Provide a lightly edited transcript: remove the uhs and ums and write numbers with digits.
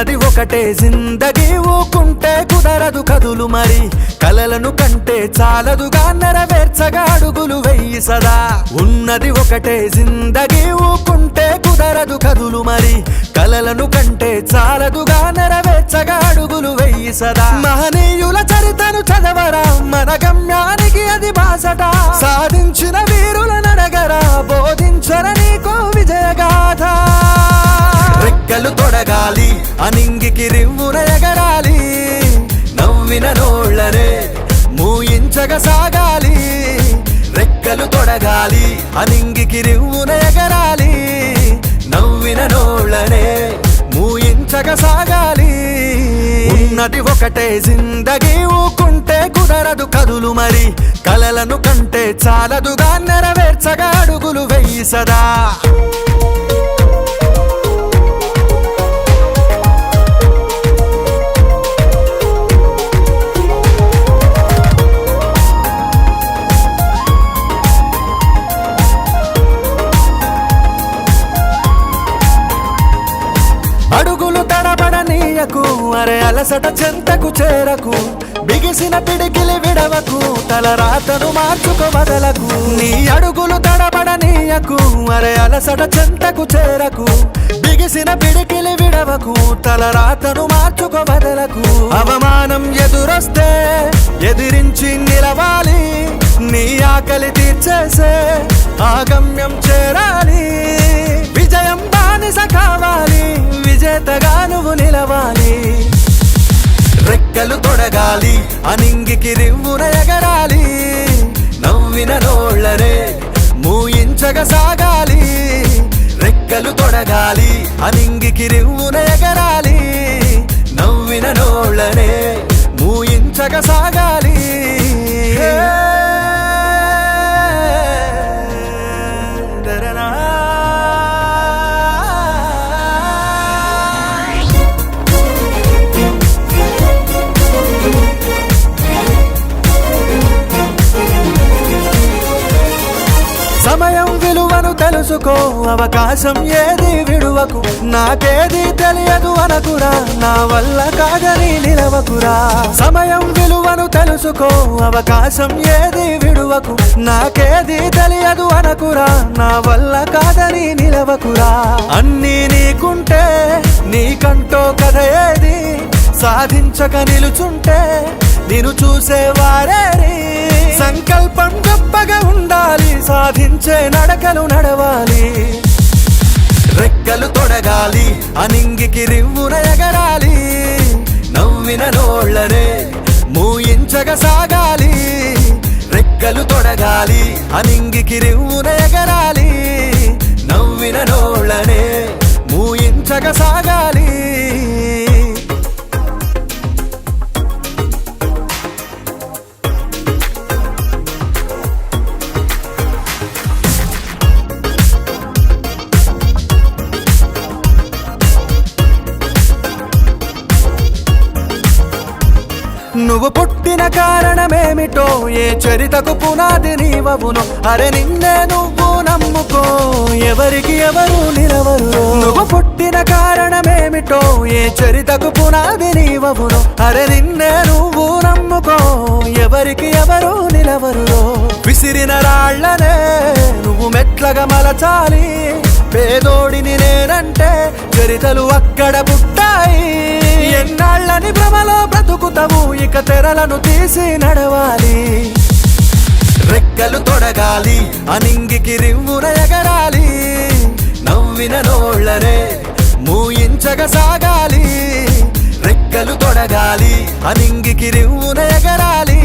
ఉన్నది ఒకటే జిందగీ ఊకుంటే కుదరదు కదులు మరి కలలను కంటే చాలదుగా నెరవేర్చగా అడుగులు వెయ్యి సదా ఉన్నది ఒకటే జిందగీ ఊకుంటే కుదరదు కదులు మరి కలలను కంటే చాలదుగా నెరవేర్చగా అడుగులు వెయ్యి సదా మహనీయుల చరితను చదవరా మన గమ్యానికి అది బాసట సాధించిన వీరుల నడగరా బోధించర నీకో విజయగాథ రెక్కలు తొడగాలి అనింగికి రివ్వున ఎగరాలి నవ్విన నోళ్ళనే మూయించగ సాగాలి రెక్కలు తొడగాలి అనింగికి రివ్వున ఎగరాలి నవ్విన నోళ్ళనే మూయించగ సాగాలి ఉన్నది ఒకటే జిందగీ ఊకుంటే కుదరదు కదులు మరి కలలను కంటే చాలదుగా నెరవేర్చగా అడుగులు వెయ్యి సదా అడుగులు తడబడనీయకు అరే అలసట చెంతకు చేరకు బిగిసిన పిడికిలి విడవకు తల రాతను మార్చుకో వదలకు నీ అడుగులు తడబడనీయకు అరే అలసట చెంతకు చేరకు బిగిసిన పిడికిలి విడవకు తల రాతను మార్చుకో వదలకు అవమానం ఎదురొస్తే ఎదిరించి నిలవాలి నీ ఆకలి తీర్చేసే ఆగమ్యం చేరాలి విజయం బానిస కావాలి విజేతగా నువ్వు నిలవాలి రెక్కలు తొడగాలి అనింగికి రివ్వున ఎగరాలి నవ్విన నోళ్ళనే మూయించగ సాగాలి రెక్కలు తొడగాలి అనింగికి రివ్వున ఎగరాలి నవ్విన నోళ్ళనే మూయించగ సాగాలి సమయం విలువను తెలుసుకో అవకాశం ఏది విడువకు నాకేది తెలియదు అనకురా నా వల్ల కాదని నిలవకురా సమయం విలువను తెలుసుకో అవకాశం ఏది విడువకు నాకేది తెలియదు అనకురా నా వల్ల కాదని నిలవకురా అన్నీ నీకుంటే నీకంటో కథ ఏది సాధించక నిలుచుంటే నిన్ను చూసేవారేరి సంకల్పం గొప్పగా ఉండాలి సాధించే నడకలు నడవాలి రెక్కలు తొడగాలి అనింగికి రివ్వున ఎగరాలి నవ్విన నోళ్ళనే మూయించగ సాగాలి రెక్కలు తొడగాలి అనింగికి రివ్వున ఎగరాలి నవ్విన నోళ్ళనే మూయించగ సాగాలి నువ్వు పుట్టిన కారణమేమిటో ఏ చరితకు పునాది నీవవును అరే నిన్నే నువ్వు నమ్ముకో ఎవరికి ఎవరు నిలవరు నువ్వు పుట్టిన కారణమేమిటో ఏ చరితకు పునాది నీవవును అరే నిన్నే నువ్వు నమ్ముకో ఎవరికి ఎవరు నిలవరు విసిరిన రాళ్లనే నువ్వు మెట్లగా మలచాలి పేదోడిని నేనంటే చరితలు అక్కడ పుట్టాయి ఎన్నాళ్ళని భ్రమలో బ్రతుకుతావు ఇక తెరలను తీసి నడవాలి రెక్కలు తొడగాలి అనింగికి రివ్వున ఎగరాలి నవ్విన నోళ్ళనే మూయించగ సాగాలి రెక్కలు తొడగాలి అనింగికి రివ్వున ఎగరాలి